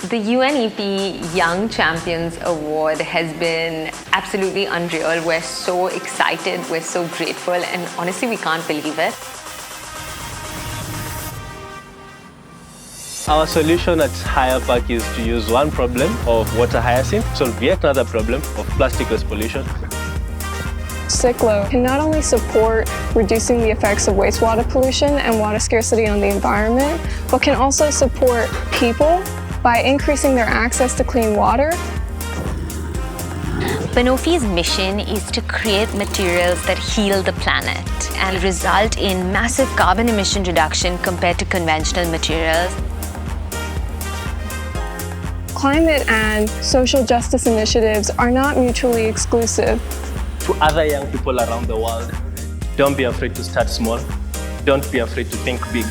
The UNEP Young Champions Award has been absolutely unreal. We're so excited, we're so grateful, and honestly, we can't believe it. Our solution at Higher Park is to use one problem of water hyacinth, solve yet another problem of plastic waste pollution. Cyclo can not only support reducing the effects of wastewater pollution and water scarcity on the environment, but can also support people by increasing their access to clean water. Banofi's mission is to create materials that heal the planet and result in massive carbon emission reduction compared to conventional materials. Climate and social justice initiatives are not mutually exclusive. To other young people around the world, don't be afraid to start small. Don't be afraid to think big.